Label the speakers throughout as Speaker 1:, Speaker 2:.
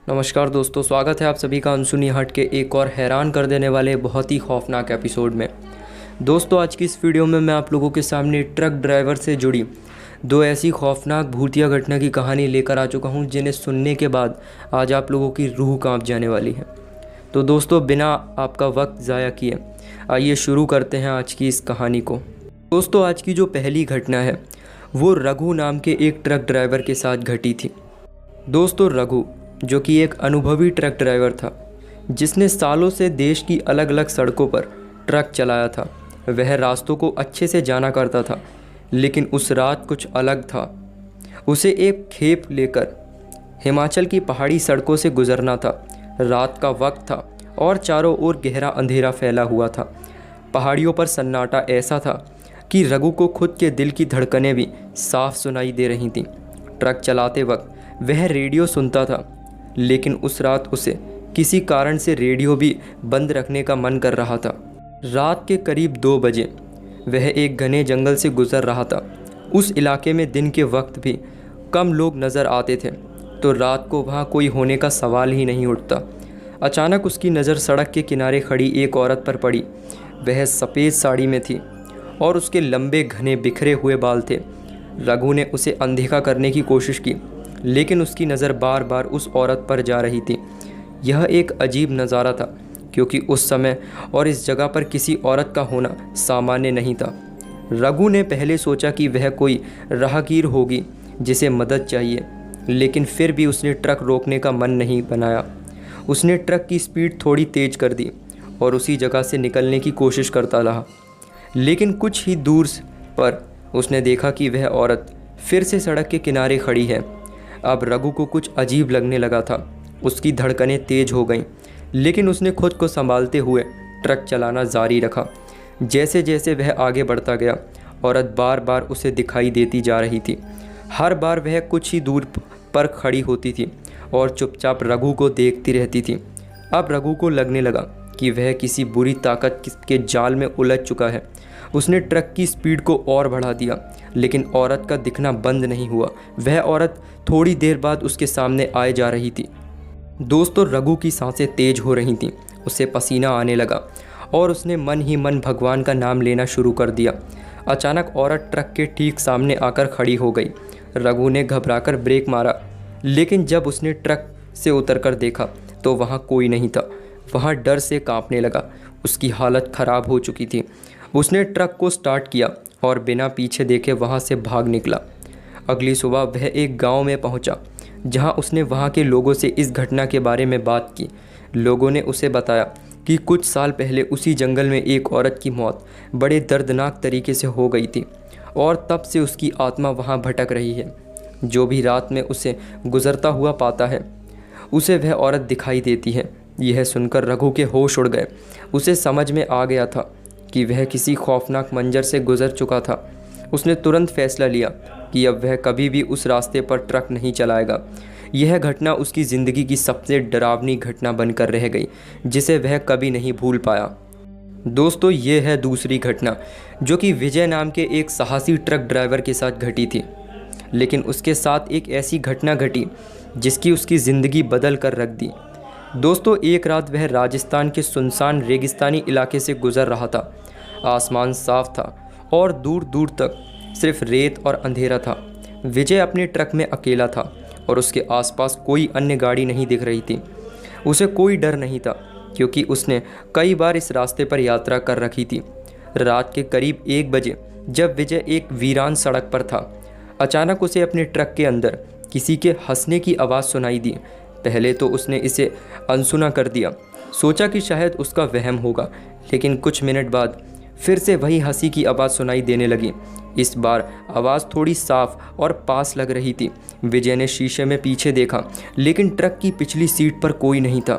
Speaker 1: नमस्कार दोस्तों, स्वागत है आप सभी का अनसुनी हट के एक और हैरान कर देने वाले बहुत ही खौफनाक एपिसोड में। दोस्तों, आज की इस वीडियो में मैं आप लोगों के सामने ट्रक ड्राइवर से जुड़ी दो ऐसी खौफनाक भूतिया घटना की कहानी लेकर आ चुका हूं, जिन्हें सुनने के बाद आज आप लोगों की रूह कांप जाने वाली है। तो दोस्तों, बिना आपका वक्त ज़ाया किए आइए शुरू करते हैं आज की इस कहानी को। दोस्तों, आज की जो पहली घटना है वो रघु नाम के एक ट्रक ड्राइवर के साथ घटी थी। दोस्तों, रघु जो कि एक अनुभवी ट्रक ड्राइवर था, जिसने सालों से देश की अलग अलग सड़कों पर ट्रक चलाया था, वह रास्तों को अच्छे से जाना करता था। लेकिन उस रात कुछ अलग था। उसे एक खेप लेकर हिमाचल की पहाड़ी सड़कों से गुजरना था। रात का वक्त था और चारों ओर गहरा अंधेरा फैला हुआ था। पहाड़ियों पर सन्नाटा ऐसा था कि रघु को खुद के दिल की धड़कनें भी साफ सुनाई दे रही थीं। ट्रक चलाते वक्त वह रेडियो सुनता था, लेकिन उस रात उसे किसी कारण से रेडियो भी बंद रखने का मन कर रहा था। रात के करीब 2 बजे वह एक घने जंगल से गुजर रहा था। उस इलाके में दिन के वक्त भी कम लोग नज़र आते थे, तो रात को वहाँ कोई होने का सवाल ही नहीं उठता। अचानक उसकी नज़र सड़क के किनारे खड़ी एक औरत पर पड़ी। वह सफ़ेद साड़ी में थी और उसके लंबे घने बिखरे हुए बाल थे। रघु ने उसे अनदेखा करने की कोशिश की, लेकिन उसकी नज़र बार बार उस औरत पर जा रही थी। यह एक अजीब नज़ारा था, क्योंकि उस समय और इस जगह पर किसी औरत का होना सामान्य नहीं था। रघु ने पहले सोचा कि वह कोई राहगीर होगी जिसे मदद चाहिए, लेकिन फिर भी उसने ट्रक रोकने का मन नहीं बनाया। उसने ट्रक की स्पीड थोड़ी तेज़ कर दी और उसी जगह से निकलने की कोशिश करता रहा। लेकिन कुछ ही दूर पर उसने देखा कि वह औरत फिर से सड़क के किनारे खड़ी है। अब रघु को कुछ अजीब लगने लगा था। उसकी धड़कनें तेज हो गईं, लेकिन उसने खुद को संभालते हुए ट्रक चलाना जारी रखा। जैसे जैसे वह आगे बढ़ता गया, औरत बार बार उसे दिखाई देती जा रही थी। हर बार वह कुछ ही दूर पर खड़ी होती थी और चुपचाप रघु को देखती रहती थी। अब रघु को लगने लगा कि वह किसी बुरी ताकत के जाल में उलझ चुका है। उसने ट्रक की स्पीड को और बढ़ा दिया, लेकिन औरत का दिखना बंद नहीं हुआ। वह औरत थोड़ी देर बाद उसके सामने आए जा रही थी। दोस्तों, रघु की सांसें तेज हो रही थीं। उसे पसीना आने लगा और उसने मन ही मन भगवान का नाम लेना शुरू कर दिया। अचानक औरत ट्रक के ठीक सामने आकर खड़ी हो गई। रघु ने घबराकर ब्रेक मारा, लेकिन जब उसने ट्रक से उतरकर देखा तो वहाँ कोई नहीं था। वहाँ डर से कांपने लगा। उसकी हालत ख़राब हो चुकी थी। उसने ट्रक को स्टार्ट किया और बिना पीछे देखे वहाँ से भाग निकला। अगली सुबह वह एक गांव में पहुँचा, जहाँ उसने वहाँ के लोगों से इस घटना के बारे में बात की। लोगों ने उसे बताया कि कुछ साल पहले उसी जंगल में एक औरत की मौत बड़े दर्दनाक तरीके से हो गई थी और तब से उसकी आत्मा वहाँ भटक रही है। जो भी रात में उसे गुजरता हुआ पाता है, उसे वह औरत दिखाई देती है। यह सुनकर रघु के होश उड़ गए। उसे समझ में आ गया था कि वह किसी खौफनाक मंजर से गुजर चुका था। उसने तुरंत फैसला लिया कि अब वह कभी भी उस रास्ते पर ट्रक नहीं चलाएगा। यह घटना उसकी ज़िंदगी की सबसे डरावनी घटना बनकर रह गई, जिसे वह कभी नहीं भूल पाया। दोस्तों, ये है दूसरी घटना, जो कि विजय नाम के एक साहसी ट्रक ड्राइवर के साथ घटी थी। लेकिन उसके साथ एक ऐसी घटना घटी जिसकी उसकी ज़िंदगी बदल कर रख दी। दोस्तों, एक रात वह राजस्थान के सुनसान रेगिस्तानी इलाके से गुजर रहा था। आसमान साफ था और दूर दूर तक सिर्फ रेत और अंधेरा था। विजय अपने ट्रक में अकेला था और उसके आसपास कोई अन्य गाड़ी नहीं दिख रही थी। उसे कोई डर नहीं था, क्योंकि उसने कई बार इस रास्ते पर यात्रा कर रखी थी। रात के करीब 1 बजे जब विजय एक वीरान सड़क पर था, अचानक उसे अपने ट्रक के अंदर किसी के हंसने की आवाज़ सुनाई दी। पहले तो उसने इसे अनसुना कर दिया, सोचा कि शायद उसका वहम होगा। लेकिन कुछ मिनट बाद फिर से वही हंसी की आवाज़ सुनाई देने लगी। इस बार आवाज़ थोड़ी साफ और पास लग रही थी। विजय ने शीशे में पीछे देखा, लेकिन ट्रक की पिछली सीट पर कोई नहीं था।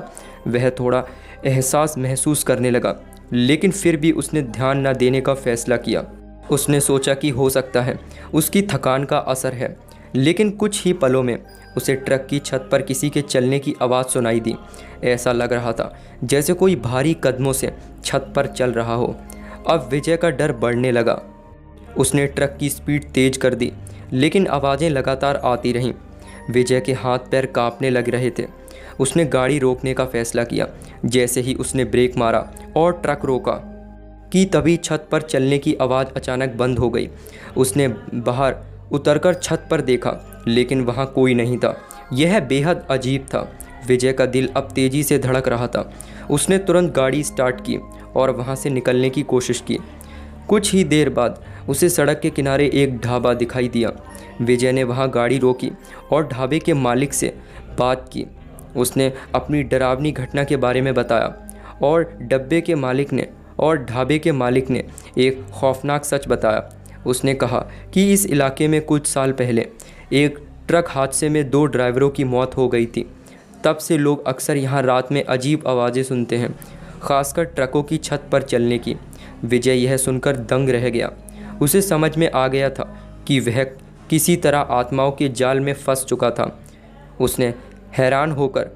Speaker 1: वह थोड़ा एहसास महसूस करने लगा, लेकिन फिर भी उसने ध्यान न देने का फैसला किया। उसने सोचा कि हो सकता है उसकी थकान का असर है। लेकिन कुछ ही पलों में उसे ट्रक की छत पर किसी के चलने की आवाज़ सुनाई दी। ऐसा लग रहा था जैसे कोई भारी कदमों से छत पर चल रहा हो। अब विजय का डर बढ़ने लगा। उसने ट्रक की स्पीड तेज कर दी, लेकिन आवाज़ें लगातार आती रहीं। विजय के हाथ पैर कांपने लग रहे थे। उसने गाड़ी रोकने का फैसला किया। जैसे ही उसने ब्रेक मारा और ट्रक रोका कि तभी छत पर चलने की आवाज़ अचानक बंद हो गई। उसने बाहर उतरकर छत पर देखा, लेकिन वहाँ कोई नहीं था। यह बेहद अजीब था। विजय का दिल अब तेज़ी से धड़क रहा था। उसने तुरंत गाड़ी स्टार्ट की और वहाँ से निकलने की कोशिश की। कुछ ही देर बाद उसे सड़क के किनारे एक ढाबा दिखाई दिया। विजय ने वहाँ गाड़ी रोकी और ढाबे के मालिक से बात की। उसने अपनी डरावनी घटना के बारे में बताया और ढाबे के मालिक ने एक खौफनाक सच बताया। उसने कहा कि इस इलाके में कुछ साल पहले एक ट्रक हादसे में 2 ड्राइवरों की मौत हो गई थी। तब से लोग अक्सर यहाँ रात में अजीब आवाज़ें सुनते हैं, खासकर ट्रकों की छत पर चलने की। विजय यह सुनकर दंग रह गया। उसे समझ में आ गया था कि वह किसी तरह आत्माओं के जाल में फंस चुका था। उसने हैरान होकर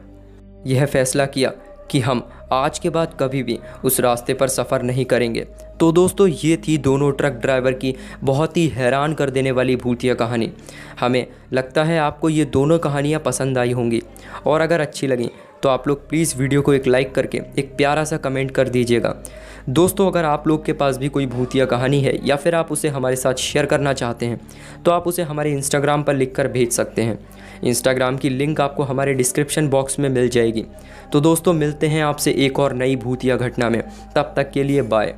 Speaker 1: यह फैसला किया कि हम आज के बाद कभी भी उस रास्ते पर सफ़र नहीं करेंगे। तो दोस्तों, ये थी दोनों ट्रक ड्राइवर की बहुत ही हैरान कर देने वाली भूतिया कहानी। हमें लगता है आपको ये दोनों कहानियाँ पसंद आई होंगी, और अगर अच्छी लगी तो आप लोग प्लीज़ वीडियो को एक लाइक करके एक प्यारा सा कमेंट कर दीजिएगा। दोस्तों, अगर आप लोग के पास भी कोई भूतिया कहानी है या फिर आप उसे हमारे साथ शेयर करना चाहते हैं तो आप उसे हमारे इंस्टाग्राम पर लिख कर भेज सकते हैं। इंस्टाग्राम की लिंक आपको हमारे डिस्क्रिप्शन बॉक्स में मिल जाएगी। तो दोस्तों, मिलते हैं आपसे एक और नई भूतिया घटना में। तब तक के लिए बाय।